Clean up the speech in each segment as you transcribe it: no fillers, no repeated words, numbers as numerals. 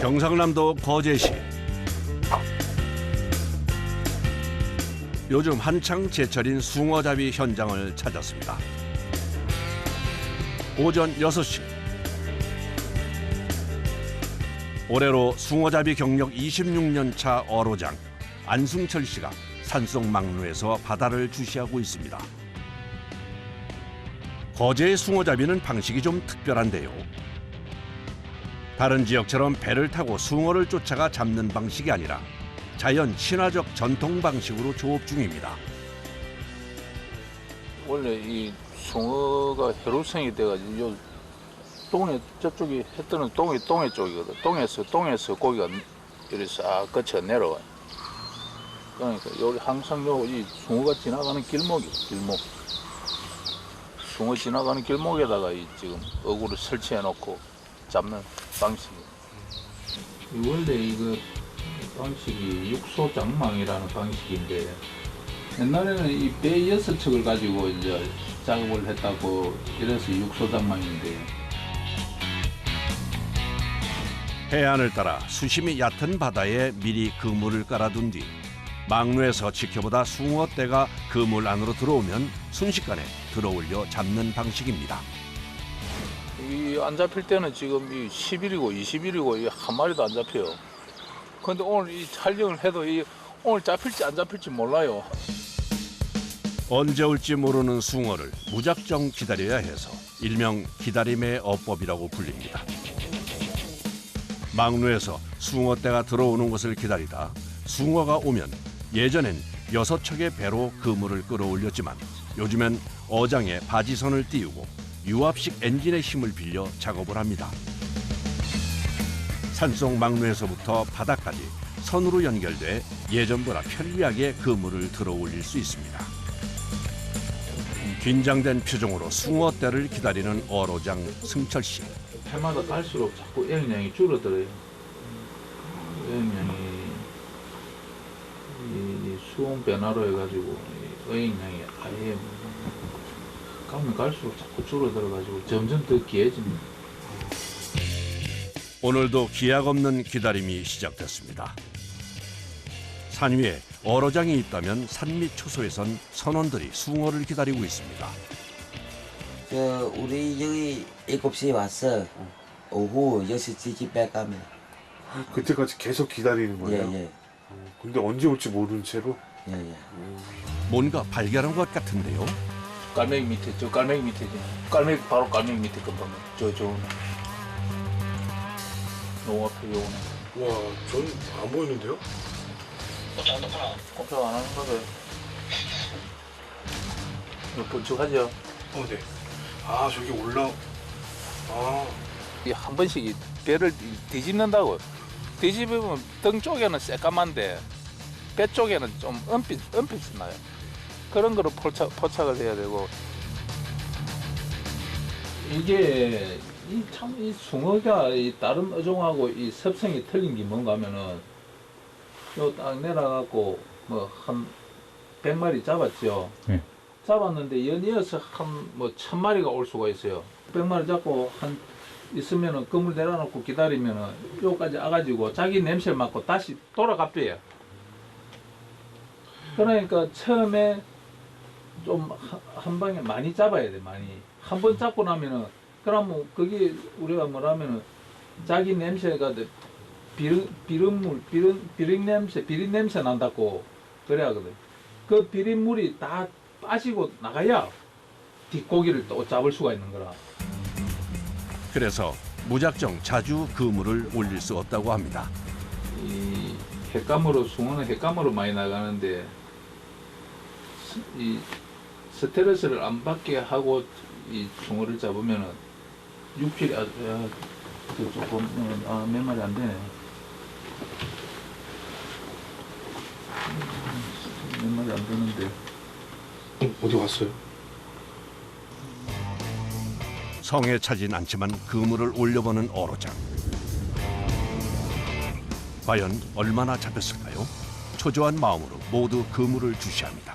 경상남도 거제시. 요즘 한창 제철인 숭어잡이 현장을 찾았습니다. 오전 6시. 올해로 숭어잡이 경력 26년 차 어로장 안승철 씨가 산속 막루에서 바다를 주시하고 있습니다. 거제의 숭어잡이는 방식이 좀 특별한데요. 다른 지역처럼 배를 타고 숭어를 쫓아가 잡는 방식이 아니라 자연 친화적 전통 방식으로 조업 중입니다. 원래 이 숭어가 혈우성이 돼가지고 요 동해 저쪽이 했더니 동해 쪽이거든. 동해에서 고기가 이렇게 싹 거쳐 내려와요. 그러니까 여기 항상 이 숭어가 지나가는 길목. 숭어 지나가는 길목에다가 이 지금 어구를 설치해 놓고 잡는 방식이에요. 원래 이거 방식이 육소장망이라는 방식인데 옛날에는 이 배 6척을 가지고 이제 작업을 했다고 이래서 육소장망인데 해안을 따라 수심이 얕은 바다에 미리 그물을 깔아둔 뒤 막루에서 지켜보다 숭어떼가 그물 안으로 들어오면 순식간에 들어올려 잡는 방식입니다. 이 안 잡힐 때는 지금 이 10일이고 20일이고 한 마리도 안 잡혀요. 근데 오늘 이 촬영을 해도 오늘 잡힐지 안 잡힐지 몰라요. 언제 올지 모르는 숭어를 무작정 기다려야 해서 일명 기다림의 어법이라고 불립니다. 막루에서 숭어떼가 들어오는 것을 기다리다 숭어가 오면 예전엔 6척의 배로 그물을 끌어올렸지만 요즘엔 어장에 바지선을 띄우고 유압식 엔진의 힘을 빌려 작업을 합니다. 산속 막루에서부터 바다까지 선으로 연결돼 예전보다 편리하게 그물을 들어올릴 수 있습니다. 긴장된 표정으로 숭어떼를 기다리는 어로장 승철 씨. 해마다 갈수록 자꾸 애양량이 줄어들어요. 애양량이 이 수온 변화로 해가지고 애양량이 아예 가면 갈수록 자꾸 줄어들어가지고 점점 더 귀해집니다. 오늘도 기약 없는 기다림이 시작됐습니다. 산 위에 어로장이 있다면 산 밑 초소에선 선원들이 숭어를 기다리고 있습니다. 우리 여기 7시에 왔어. 오후 6시 집에 가면. 그때까지 계속 기다리는 거예요? 예. 근데 언제 올지 모르는 채로? 예. 뭔가 발견한 것 같은데요. 깔매기 밑에 깔매기 밑에 깔매기 바로 깔매기 밑에 금방 저 너무 앞에 요거는. 와, 전 안 보이는데요? 꼼짝 안 하는 거죠. 이거 번쩍하죠. 네. 아, 저기 올라. 아, 이 한 번씩 이 배를 뒤집는다고. 뒤집으면 등 쪽에는 새까만데 배 쪽에는 좀 은빛이 나요. 그런 거로 포착을 해야 되고. 이게 이 숭어가 이 다른 어종하고 이 습성이 틀린 게 뭔가 하면은 요 딱 내려갖고 뭐 한 100마리 잡았죠. 네. 잡았는데 연이어서 한 뭐 1000마리가 올 수가 있어요. 100마리 잡고 한 있으면은 그물 내려놓고 기다리면은 요까지 와가지고 자기 냄새를 맡고 다시 돌아갑대요. 그러니까 처음에 좀 한 방에 많이 잡아야 돼, 많이. 한 번 잡고 나면은 그러면 그게 우리가 뭐라면은 자기 냄새가 비린 냄새 난다고 그래 하거든. 그 비린 물이 다 빠지고 나가야 뒷고기를 또 잡을 수가 있는 거라. 그래서 무작정 자주 그물을 올릴 수 없다고 합니다. 이 횟감으로 숭어는 횟감으로 많이 나가는데 이 스트레스를 안 받게 하고 이 숭어를 잡으면은 육질이 조금 몇 마리 안 되네. 몇 마리 안 되는데. 어디 갔어요? 성에 차진 않지만 그물을 올려보는 어로장. 과연 얼마나 잡혔을까요? 초조한 마음으로 모두 그물을 주시합니다.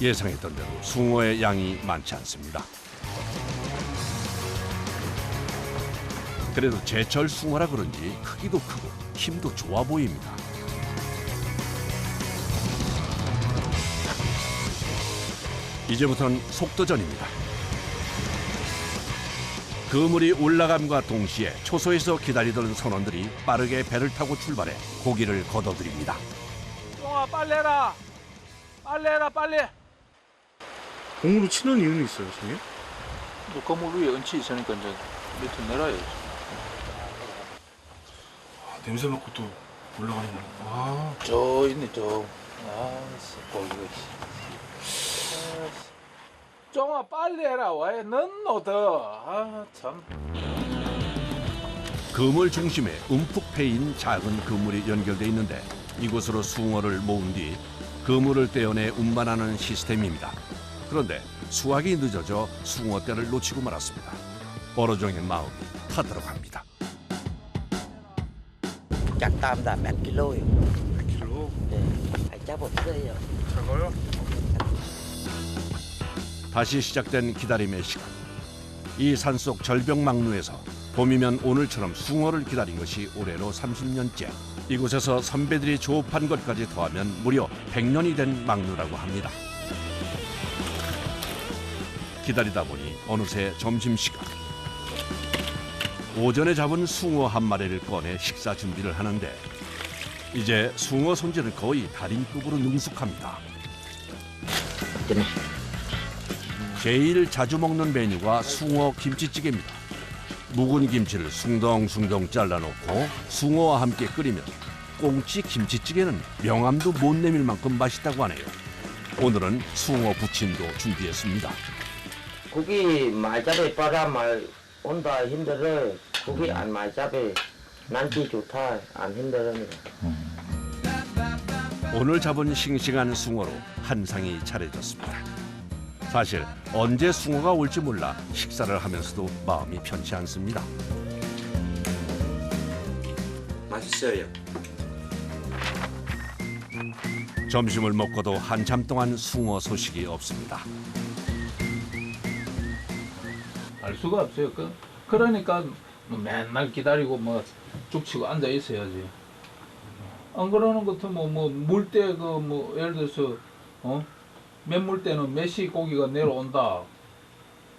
예상했던 대로 숭어의 양이 많지 않습니다. 그래도 제철 숭어라 그런지 크기도 크고 힘도 좋아 보입니다. 이제부터는 속도전입니다. 그물이 올라감과 동시에 초소에서 기다리던 선원들이 빠르게 배를 타고 출발해 고기를 걷어들입니다. 똥아 빨리 해라. 빨리 해라 빨리. 공으로 치는 이유는 있어요, 선생님? 또 건물 위에 은치 있으니까 이제 밑에 내려야지. 아, 냄새 맡고 또 올라가는 거. 아, 저 있네 저. 고기가. 쫑아 빨리 해라. 왜 넌 더. 참. 그물 중심에 움푹 패인 작은 그물이 연결돼 있는데 이곳으로 숭어를 모은 뒤 그물을 떼어내 운반하는 시스템입니다. 그런데 수확이 늦어져 숭어떼를 놓치고 말았습니다. 버러종의 마음이 타들어갑니다. Chắc tam là 100kg. 100kg. 네. chắc 없어요. 작아요? 다시 시작된 기다림의 시간. 이 산속 절벽망루에서 봄이면 오늘처럼 숭어를 기다린 것이 올해로 30년째. 이곳에서 선배들이 조업한 것까지 더하면 무려 100년이 된 망루라고 합니다. 기다리다 보니 어느새 점심시간. 오전에 잡은 숭어 한 마리를 꺼내 식사 준비를 하는데 이제 숭어 손질을 거의 달인급으로 능숙합니다. 제일 자주 먹는 메뉴가 숭어 김치찌개입니다. 묵은 김치를 숭덩숭덩 잘라놓고 숭어와 함께 끓이면 꽁치 김치찌개는 명함도 못 내밀 만큼 맛있다고 하네요. 오늘은 숭어 부침도 준비했습니다. 고기 많이 잡에 빨아 말 온다 힘들어. 고기 안 많이 잡에 난지 좋다 안 힘들어니다. 오늘 잡은 싱싱한 숭어로 한 상이 차려졌습니다. 사실 언제 숭어가 올지 몰라 식사를 하면서도 마음이 편치 않습니다. 맛있어요. 점심을 먹고도 한참 동안 숭어 소식이 없습니다. 알 수가 없어요. 그러니까 맨날 기다리고 뭐 죽치고 앉아 있어야지. 안 그러는 것도 뭐 물때 뭐 예를 들어서 맨물 때는 몇 시 고기가 내려온다.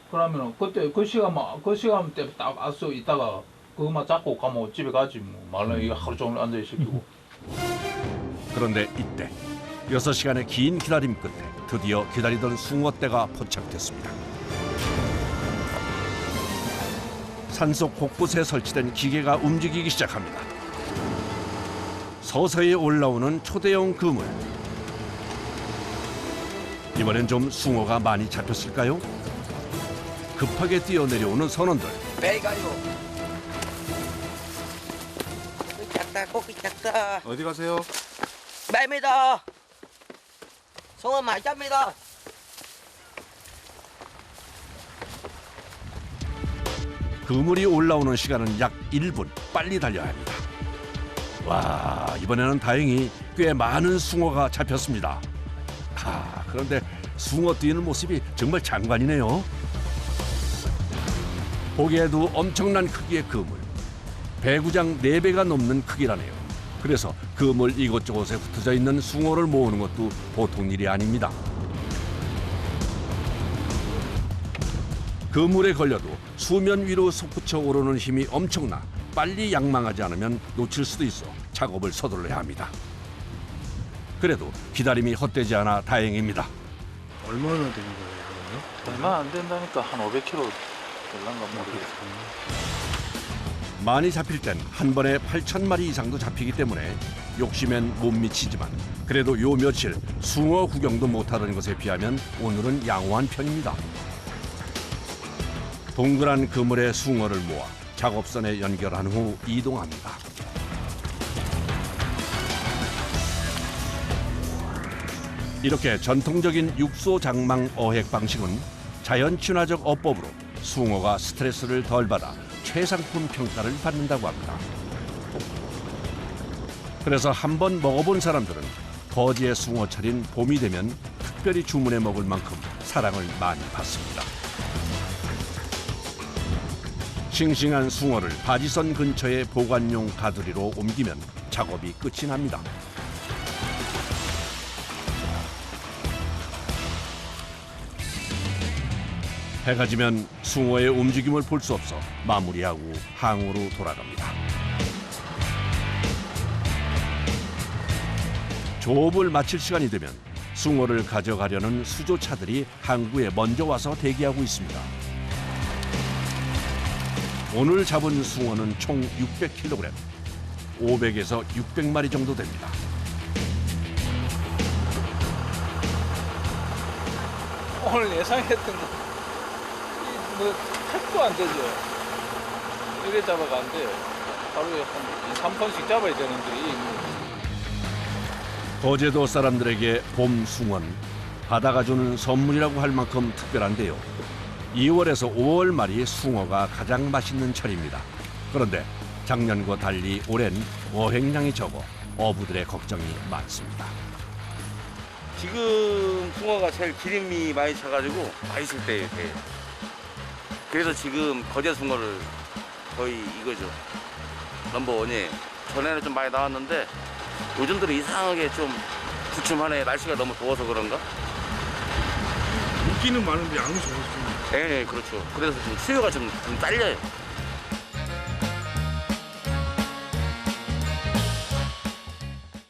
그러면 그때 그 시간 때 딱 와서 있다가 그것만 잡고 가면 집에 가지 뭐. 말로 이거 하루 종일 앉아 있을기고. 그런데 이때 6시간의 긴 기다림 끝에 드디어 기다리던 숭어떼가 포착됐습니다. 산속 곳곳에 설치된 기계가 움직이기 시작합니다. 서서히 올라오는 초대형 그물. 이번엔 좀 숭어가 많이 잡혔을까요? 급하게 뛰어내려오는 선원들. 배가요. 작다 고기 작다. 어디 가세요? 매입니다. 송어 많이 잡니다. 그물이 올라오는 시간은 약 1분. 빨리 달려야 합니다. 와, 이번에는 다행히 꽤 많은 숭어가 잡혔습니다. 그런데 숭어 뛰는 모습이 정말 장관이네요. 보기에도 엄청난 크기의 그물. 배구장 4배가 넘는 크기라네요. 그래서 그물 이곳저곳에 흩어져 있는 숭어를 모으는 것도 보통 일이 아닙니다. 그물에 걸려도 수면 위로 솟구쳐 오르는 힘이 엄청나 빨리 양망하지 않으면 놓칠 수도 있어 작업을 서둘러야 합니다. 그래도 기다림이 헛되지 않아 다행입니다. 얼마나 되는 거예요, 그러면? 얼마 안 된다니까 한 500kg 될란가 모르겠어. 많이 잡힐 땐 한 번에 8,000마리 이상도 잡히기 때문에 욕심엔 못 미치지만 그래도 요 며칠 숭어 구경도 못하던 것에 비하면 오늘은 양호한 편입니다. 동그란 그물에 숭어를 모아 작업선에 연결한 후 이동합니다. 이렇게 전통적인 육소 장망 어획 방식은 자연 친화적 어법으로 숭어가 스트레스를 덜 받아 최상품 평가를 받는다고 합니다. 그래서 한번 먹어본 사람들은 거지의 숭어철인 봄이 되면 특별히 주문해 먹을 만큼 사랑을 많이 받습니다. 싱싱한 숭어를 바지선 근처의 보관용 가두리로 옮기면 작업이 끝이 납니다. 해가 지면 숭어의 움직임을 볼 수 없어 마무리하고 항으로 돌아갑니다. 조업을 마칠 시간이 되면 숭어를 가져가려는 수조차들이 항구에 먼저 와서 대기하고 있습니다. 오늘 잡은 숭어는 총 600kg, 500에서 600마리 정도 됩니다. 오늘 예상했던 거 뭐 택도 안 되죠. 이래 잡아가 안 돼. 하루에 한 2, 3톤씩 잡아야 되는데 거제도 사람들에게 봄 숭어는 바다가 주는 선물이라고 할 만큼 특별한데요. 2월에서 5월 말이 숭어가 가장 맛있는 철입니다. 그런데 작년과 달리 올해는 어획량이 적어 어부들의 걱정이 많습니다. 지금 숭어가 제일 기름이 많이 차가지고 맛있을 때예요. 그래서 지금 거제 숭어를 거의 이거죠. 넘버원이에요. 전에는 좀 많이 나왔는데 요즘 들은 이상하게 좀 주춤하네. 날씨가 너무 더워서 그런가? 인기는 많은데 양이 적었어요. 네, 그렇죠. 그래서 지금 수요가 좀 딸려요.